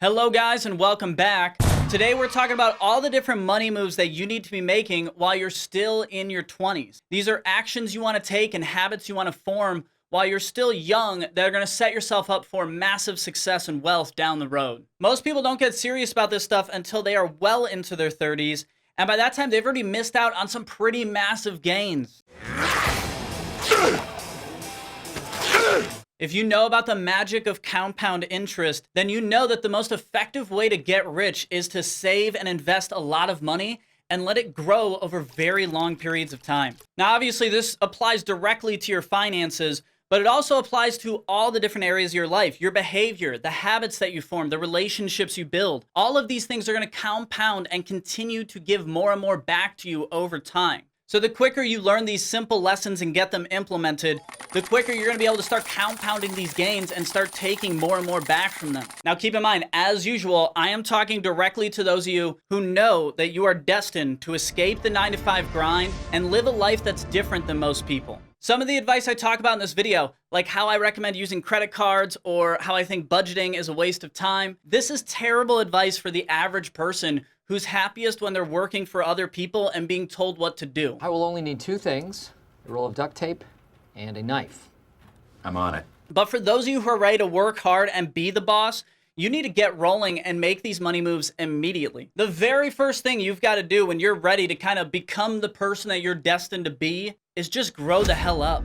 Hello guys and welcome back. Today we're talking about all the different money moves that you need to be making while you're still in your 20s. These are actions you want to take and habits you want to form while you're still young that are going to set yourself up for massive success and wealth down the road. Most people don't get serious about this stuff until they are well into their 30s, and by that time they've already missed out on some pretty massive gains. If you know about the magic of compound interest, then you know that the most effective way to get rich is to save and invest a lot of money and let it grow over very long periods of time. Now, obviously, this applies directly to your finances, but it also applies to all the different areas of your life, your behavior, the habits that you form, the relationships you build. All of these things are going to compound and continue to give more and more back to you over time. So the quicker you learn these simple lessons and get them implemented, the quicker you're going to be able to start compounding these gains and start taking more and more back from them. Now keep in mind, as usual, I am talking directly to those of you who know that you are destined to escape the 9-to-5 grind and live a life that's different than most people. Some of the advice I talk about in this video, like how I recommend using credit cards or how I think budgeting is a waste of time, this is terrible advice for the average person who's happiest when they're working for other people and being told what to do. I will only need two things, a roll of duct tape and a knife. I'm on it. But for those of you who are ready to work hard and be the boss, you need to get rolling and make these money moves immediately. The very first thing you've got to do when you're ready to kind of become the person that you're destined to be is just grow the hell up.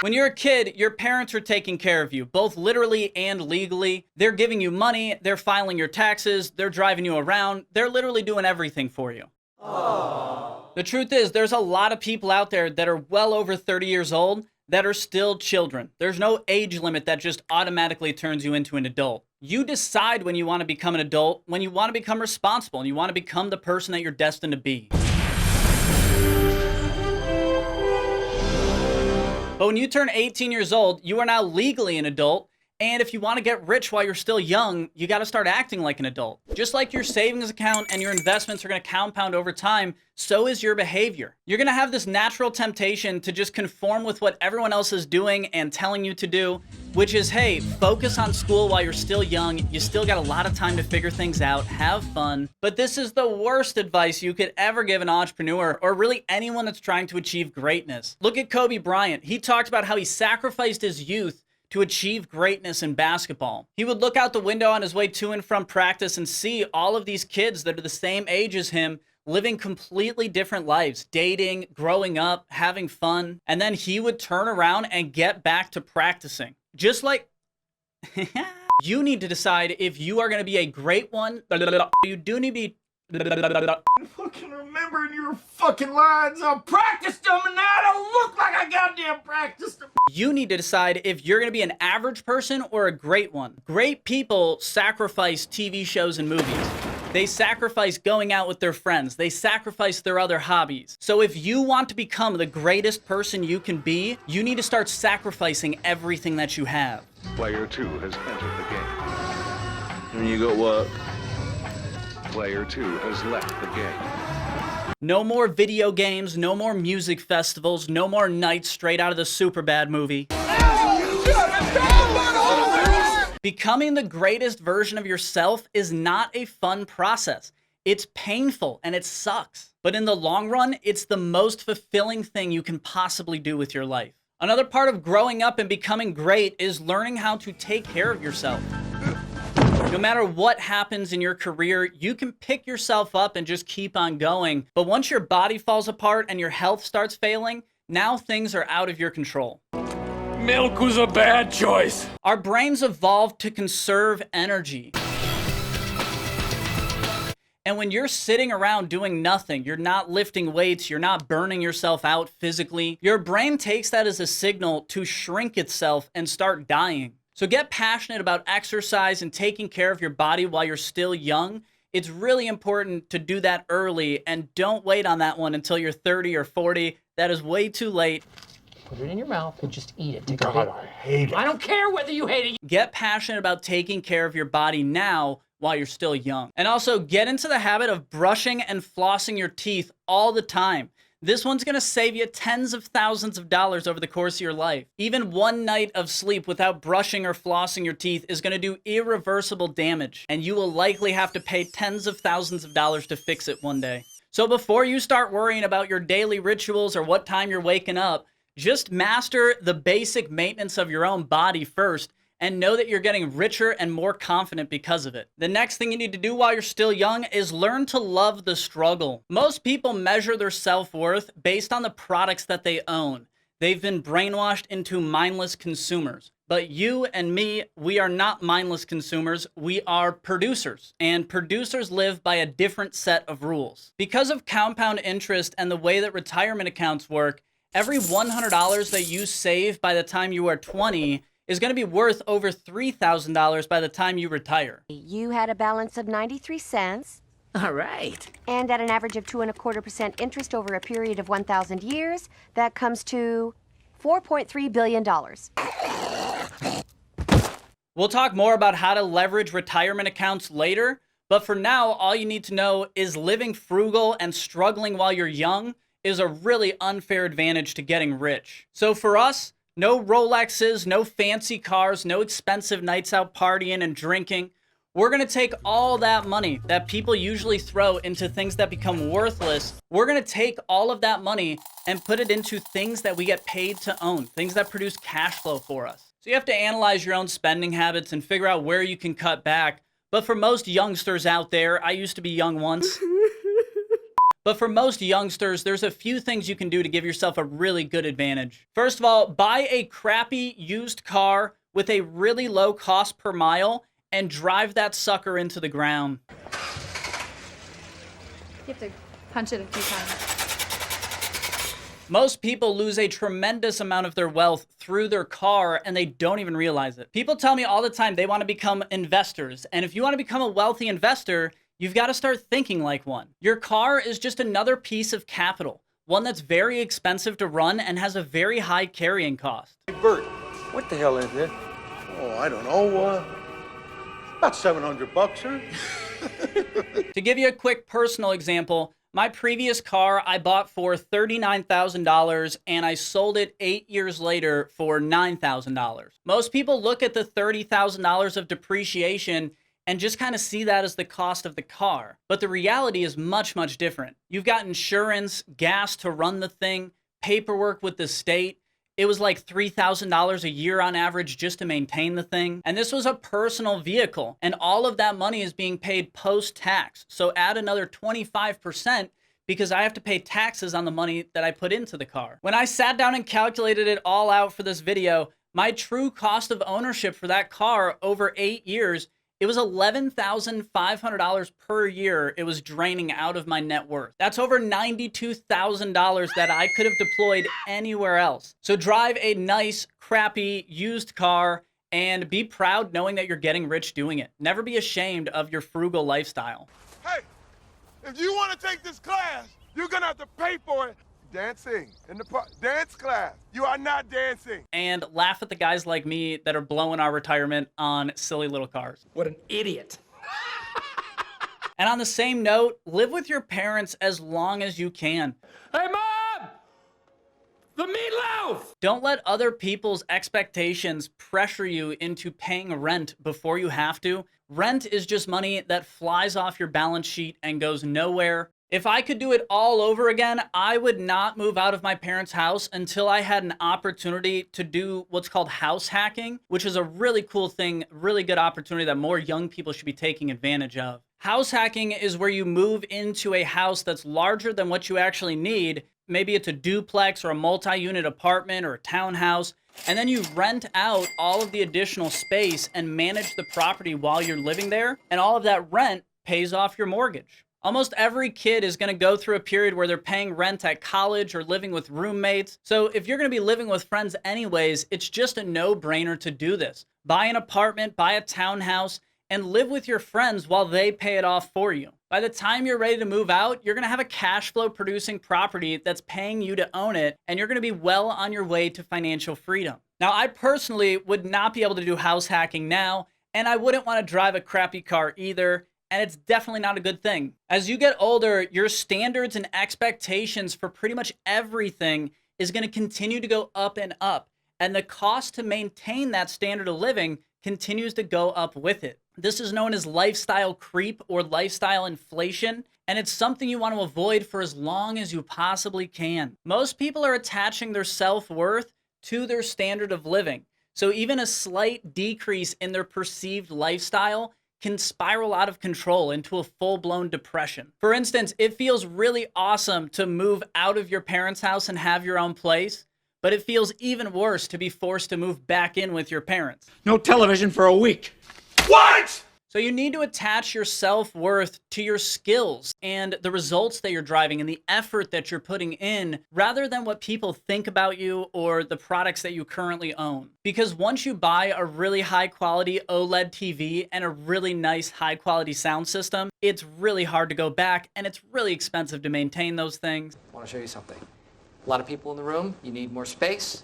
When you're a kid, your parents are taking care of you, both literally and legally. They're giving you money, they're filing your taxes, they're driving you around, they're literally doing everything for you. Aww. The truth is, there's a lot of people out there that are well over 30 years old that are still children. There's no age limit that just automatically turns you into an adult. You decide when you want to become an adult, when you want to become responsible, and you want to become the person that you're destined to be. But when you turn 18 years old, you are now legally an adult, and if you want to get rich while you're still young, you got to start acting like an adult. Just like your savings account and your investments are going to compound over time, so is your behavior. You're going to have this natural temptation to just conform with what everyone else is doing and telling you to do, which is, hey, focus on school while you're still young. You still got a lot of time to figure things out, have fun. But this is the worst advice you could ever give an entrepreneur or really anyone that's trying to achieve greatness. Look at Kobe Bryant. He talked about how he sacrificed his youth to achieve greatness in basketball. He would look out the window on his way to and from practice and see all of these kids that are the same age as him living completely different lives, dating, growing up, having fun, and then he would turn around and get back to practicing. Just like you need to decide if you are going to be a great one. You do need to be Fucking remembering your fucking lines. I practiced them and now I don't look like I goddamn practiced them. You need to decide if you're going to be an average person or a great one. Great people sacrifice TV shows and movies. They sacrifice going out with their friends. They sacrifice their other hobbies. So if you want to become the greatest person you can be, you need to start sacrificing everything that you have. Player 2 has entered the game. When you go what? Player 2 has left the game. No more video games, no more music festivals, no more nights straight out of the Superbad movie. Becoming the greatest version of yourself is not a fun process. It's painful and it sucks. But in the long run, it's the most fulfilling thing you can possibly do with your life. Another part of growing up and becoming great is learning how to take care of yourself. No matter what happens in your career, you can pick yourself up and just keep on going. But once your body falls apart and your health starts failing, now things are out of your control. Milk was a bad choice. Our brains evolved to conserve energy. And when you're sitting around doing nothing, you're not lifting weights, you're not burning yourself out physically, your brain takes that as a signal to shrink itself and start dying. So get passionate about exercise and taking care of your body while you're still young. It's really important to do that early and don't wait on that one until you're 30 or 40. That is way too late. Put it in your mouth and just eat it. Take a God, bite. I hate it. I don't care whether you hate it. Get passionate about taking care of your body now while you're still young. And also get into the habit of brushing and flossing your teeth all the time. This one's gonna save you tens of thousands of dollars over the course of your life. Even one night of sleep without brushing or flossing your teeth is gonna do irreversible damage, and you will likely have to pay tens of thousands of dollars to fix it one day. So before you start worrying about your daily rituals or what time you're waking up, just master the basic maintenance of your own body first, and know that you're getting richer and more confident because of it. The next thing you need to do while you're still young is learn to love the struggle. Most people measure their self-worth based on the products that they own. They've been brainwashed into mindless consumers. But you and me, we are not mindless consumers, we are producers. And producers live by a different set of rules. Because of compound interest and the way that retirement accounts work, every $100 that you save by the time you are 20 is going to be worth over $3,000 by the time you retire. You had a balance of 93 cents. All right. And at an average of 2.25% interest over a period of 1,000 years, that comes to $4.3 billion. We'll talk more about how to leverage retirement accounts later, but for now, all you need to know is living frugal and struggling while you're young is a really unfair advantage to getting rich. So for us, no Rolexes, no fancy cars, no expensive nights out partying and drinking. We're gonna take all that money that people usually throw into things that become worthless. We're gonna take all of that money and put it into things that we get paid to own, things that produce cash flow for us. So you have to analyze your own spending habits and figure out where you can cut back. But for most youngsters out there, I used to be young once. But for most youngsters, there's a few things you can do to give yourself a really good advantage. First of all, buy a crappy used car with a really low cost per mile and drive that sucker into the ground. You have to punch it a few times. Most people lose a tremendous amount of their wealth through their car and they don't even realize it. People tell me all the time they want to become investors. And if you want to become a wealthy investor, you've got to start thinking like one. Your car is just another piece of capital, one that's very expensive to run and has a very high carrying cost. Hey, Bert, what the hell is this? Oh, I don't know. About $700, sir. To give you a quick personal example, my previous car I bought for $39,000 and I sold it 8 years later for $9,000. Most people look at the $30,000 of depreciation and just kind of see that as the cost of the car. But the reality is much, much different. You've got insurance, gas to run the thing, paperwork with the state. It was like $3,000 a year on average just to maintain the thing. And this was a personal vehicle. And all of that money is being paid post-tax. So add another 25% because I have to pay taxes on the money that I put into the car. When I sat down and calculated it all out for this video, my true cost of ownership for that car over 8 years, it was $11,500 per year it was draining out of my net worth. That's over $92,000 that I could have deployed anywhere else. So drive a nice, crappy, used car and be proud knowing that you're getting rich doing it. Never be ashamed of your frugal lifestyle. Hey, if you want to take this class, you're going to have to pay for it. Dancing in the dance class. You are not dancing. And laugh at the guys like me that are blowing our retirement on silly little cars. What an idiot. And on the same note, live with your parents as long as you can. Hey, Mom! The meatloaf! Don't let other people's expectations pressure you into paying rent before you have to. Rent is just money that flies off your balance sheet and goes nowhere. If I could do it all over again, I would not move out of my parents' house until I had an opportunity to do what's called house hacking, which is a really cool thing, really good opportunity that more young people should be taking advantage of. House hacking is where you move into a house that's larger than what you actually need. Maybe it's a duplex or a multi-unit apartment or a townhouse, and then you rent out all of the additional space and manage the property while you're living there, and all of that rent pays off your mortgage. Almost every kid is going to go through a period where they're paying rent at college or living with roommates. So if you're going to be living with friends anyways, it's just a no-brainer to do this. Buy an apartment, buy a townhouse, and live with your friends while they pay it off for you. By the time you're ready to move out, you're going to have a cash flow producing property that's paying you to own it, and you're going to be well on your way to financial freedom. Now, I personally would not be able to do house hacking now, and I wouldn't want to drive a crappy car either. and it's definitely not a good thing. As you get older, your standards and expectations for pretty much everything is going to continue to go up and up, and the cost to maintain that standard of living continues to go up with it. This is known as lifestyle creep or lifestyle inflation, and it's something you want to avoid for as long as you possibly can. Most people are attaching their self-worth to their standard of living, so even a slight decrease in their perceived lifestyle can spiral out of control into a full-blown depression. For instance, it feels really awesome to move out of your parents' house and have your own place, but it feels even worse to be forced to move back in with your parents. No television for a week. What? So you need to attach your self-worth to your skills and the results that you're driving and the effort that you're putting in, rather than what people think about you or the products that you currently own. Because once you buy a really high quality OLED TV and a really nice high quality sound system, it's really hard to go back, and it's really expensive to maintain those things. I want to show you something. A lot of people in the room, you need more space.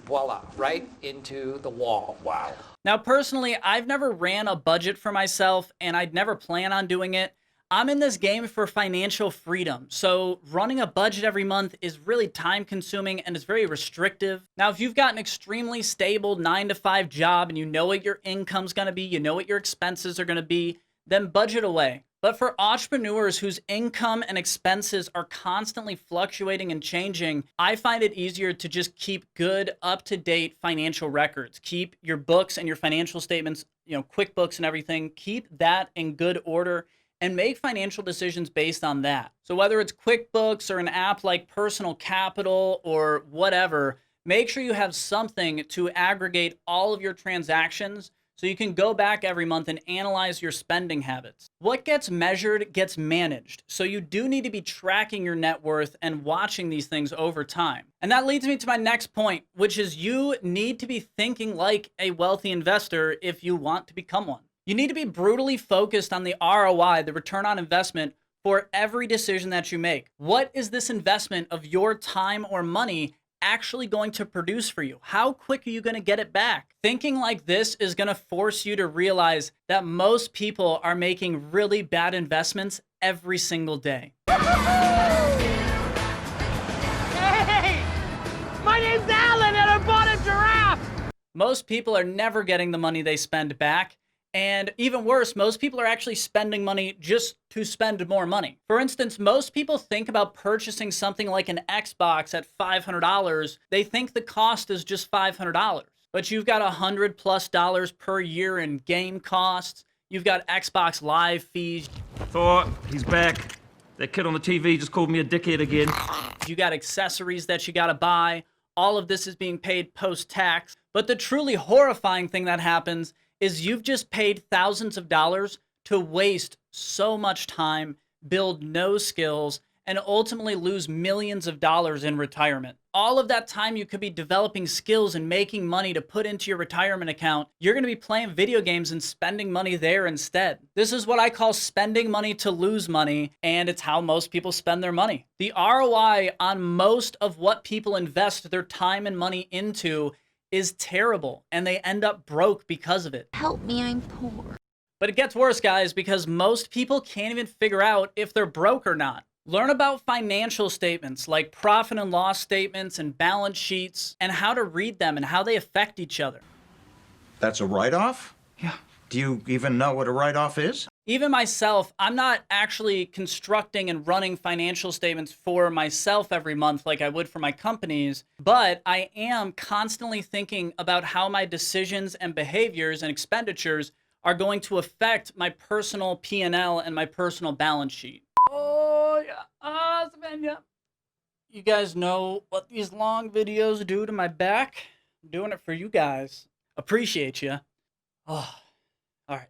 Voila, right into the wall. Wow. Now, personally, I've never ran a budget for myself, and I'd never plan on doing it. I'm in this game for financial freedom, so running a budget every month is really time consuming and it's very restrictive. Now, if you've got an extremely stable 9-to-5 job and you know what your income's gonna be, you know what your expenses are gonna be, then budget away. But for entrepreneurs whose income and expenses are constantly fluctuating and changing, I find it easier to just keep good, up-to-date financial records. Keep your books and your financial statements, QuickBooks and everything, keep that in good order and make financial decisions based on that. So whether it's QuickBooks or an app like Personal Capital or whatever, make sure you have something to aggregate all of your transactions so you can go back every month and analyze your spending habits. What gets measured gets managed, so you do need to be tracking your net worth and watching these things over time. And that leads me to my next point, which is you need to be thinking like a wealthy investor if you want to become one. You need to be brutally focused on the ROI, the return on investment, for every decision that you make. What is this investment of your time or money actually going to produce for you? How quick are you going to get it back? Thinking like this is going to force you to realize that most people are making really bad investments every single day. Hey! My name's Alan and I bought a giraffe! Most people are never getting the money they spend back. And even worse, most people are actually spending money just to spend more money. For instance, most people think about purchasing something like an Xbox at $500. They think the cost is just $500. But you've got $100+ per year in game costs. You've got Xbox Live fees. Thor, he's back. That kid on the TV just called me a dickhead again. You got accessories that you gotta buy. All of this is being paid post-tax. But the truly horrifying thing that happens is you've just paid thousands of dollars to waste so much time, build no skills, and ultimately lose millions of dollars in retirement. All of that time you could be developing skills and making money to put into your retirement account, you're gonna be playing video games and spending money there instead. This is what I call spending money to lose money, and it's how most people spend their money. The ROI on most of what people invest their time and money into is terrible, and they end up broke because of it. Help me, I'm poor. But it gets worse, guys, because most people can't even figure out if they're broke or not. Learn about financial statements like profit and loss statements and balance sheets and how to read them and how they affect each other. That's a write-off? Yeah. Do you even know what a write-off is? Even myself, I'm not actually constructing and running financial statements for myself every month like I would for my companies, but I am constantly thinking about how my decisions and behaviors and expenditures are going to affect my personal P&L and my personal balance sheet. Oh, yeah. Svenja. You guys know what these long videos do to my back? I'm doing it for you guys. Appreciate you. Oh, all right.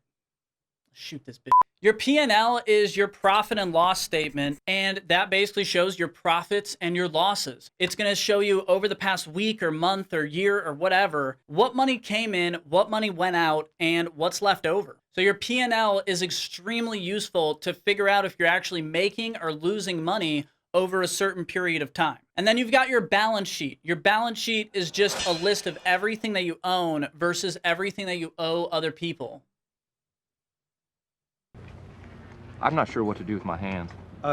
Shoot this bitch. Your P&L is your profit and loss statement, and that basically shows your profits and your losses. It's going to show you over the past week or month or year or whatever, what money came in, what money went out, and what's left over. So your P&L is extremely useful to figure out if you're actually making or losing money over a certain period of time. And then you've got your balance sheet. Your balance sheet is just a list of everything that you own versus everything that you owe other people. I'm not sure what to do with my hands.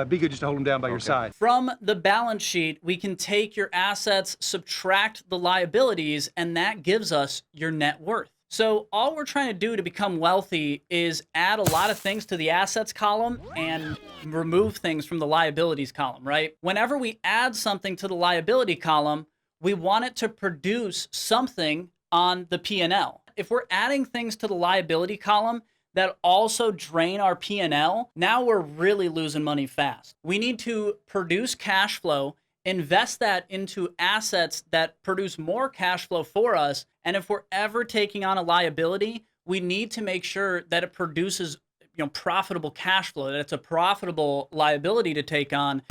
Be good just to hold them down by your side. From the balance sheet, we can take your assets, subtract the liabilities, and that gives us your net worth. So all we're trying to do to become wealthy is add a lot of things to the assets column and remove things from the liabilities column, right? Whenever we add something to the liability column, we want it to produce something on the P&L. If we're adding things to the liability column that also drain our P&L, now we're really losing money fast. We need to produce cash flow, invest that into assets that produce more cash flow for us, and if we're ever taking on a liability, we need to make sure that it produces, profitable cash flow, that it's a profitable liability to take on,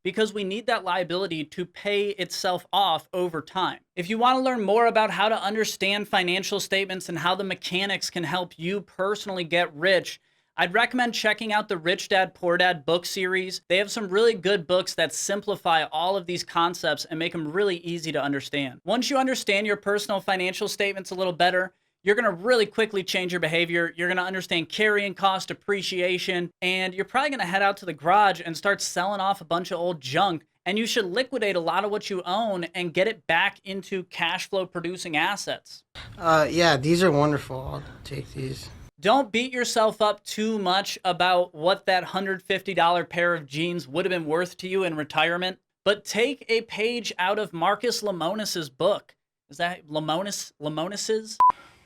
because we need that liability to pay itself off over time. If you want to learn more about how to understand financial statements and how the mechanics can help you personally get rich, I'd recommend checking out the Rich Dad, Poor Dad book series. They have some really good books that simplify all of these concepts and make them really easy to understand. Once you understand your personal financial statements a little better, you're going to really quickly change your behavior. You're going to understand carrying cost, depreciation, and you're probably going to head out to the garage and start selling off a bunch of old junk. And you should liquidate a lot of what you own and get it back into cash flow producing assets. Yeah, these are wonderful. I'll take these. Don't beat yourself up too much about what that $150 pair of jeans would have been worth to you in retirement, but take a page out of Marcus Lemonis's book. Is that Lemonis's?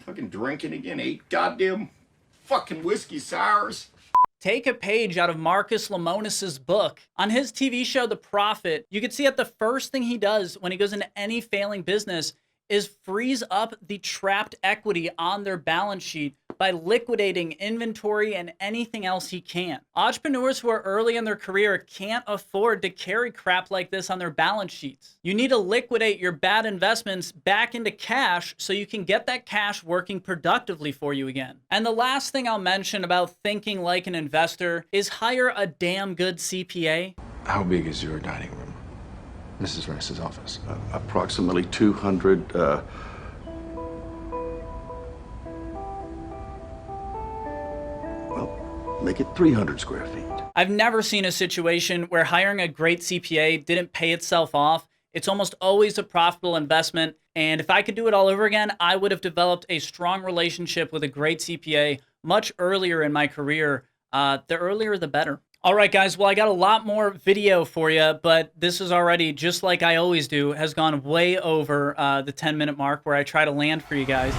Fucking drinking again, 8 goddamn fucking whiskey sours. Take a page out of Marcus Lemonis's book. On his TV show, The Profit, you can see that the first thing he does when he goes into any failing business is freeze up the trapped equity on their balance sheet by liquidating inventory and anything else he can. Entrepreneurs who are early in their career can't afford to carry crap like this on their balance sheets. You need to liquidate your bad investments back into cash so you can get that cash working productively for you again. And the last thing I'll mention about thinking like an investor is hire a damn good CPA. How big is your dining room? Mrs. Rice's office. Approximately 200. Well, make it 300 square feet. I've never seen a situation where hiring a great CPA didn't pay itself off. It's almost always a profitable investment. And if I could do it all over again, I would have developed a strong relationship with a great CPA much earlier in my career. The earlier, the better. All right, guys. Well, I got a lot more video for you, but this is already, just like I always do, has gone way over the 10-minute mark where I try to land for you guys.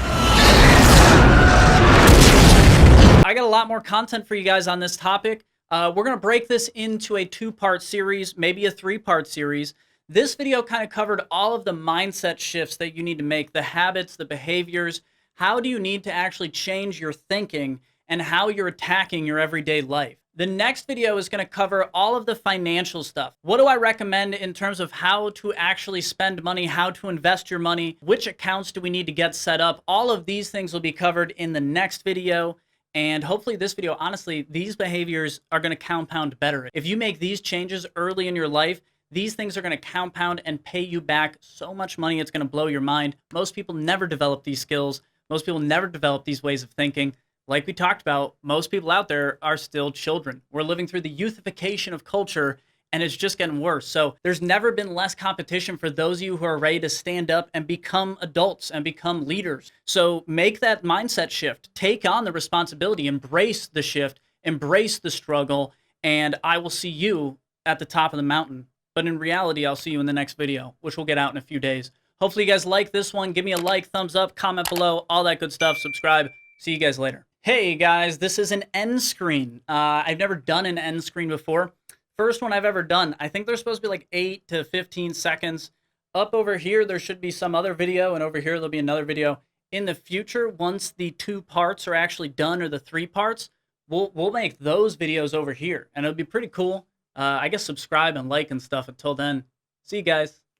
I got a lot more content for you guys on this topic. We're going to break this into a 2-part series, maybe a 3-part series. This video kind of covered all of the mindset shifts that you need to make, the habits, the behaviors. How do you need to actually change your thinking and how you're attacking your everyday life? The next video is going to cover all of the financial stuff. What do I recommend in terms of how to actually spend money, how to invest your money, which accounts do we need to get set up? All of these things will be covered in the next video. And hopefully this video, honestly, these behaviors are going to compound better. If you make these changes early in your life, these things are going to compound and pay you back so much money, it's going to blow your mind. Most people never develop these skills. Most people never develop these ways of thinking. Like we talked about, most people out there are still children. We're living through the youthification of culture, and it's just getting worse. So there's never been less competition for those of you who are ready to stand up and become adults and become leaders. So make that mindset shift. Take on the responsibility. Embrace the shift. Embrace the struggle. And I will see you at the top of the mountain. But in reality, I'll see you in the next video, which will get out in a few days. Hopefully you guys like this one. Give me a like, thumbs up, comment below, all that good stuff. Subscribe. See you guys later. Hey guys, this is an end screen. I've never done an end screen before. First one I've ever done. I think they're supposed to be like 8 to 15 seconds. Up over here, there should be some other video, and over here, there'll be another video. In the future, once the 2 parts are actually done, or the 3 parts, we'll make those videos over here, and it'll be pretty cool. I guess subscribe and like and stuff. Until then, see you guys.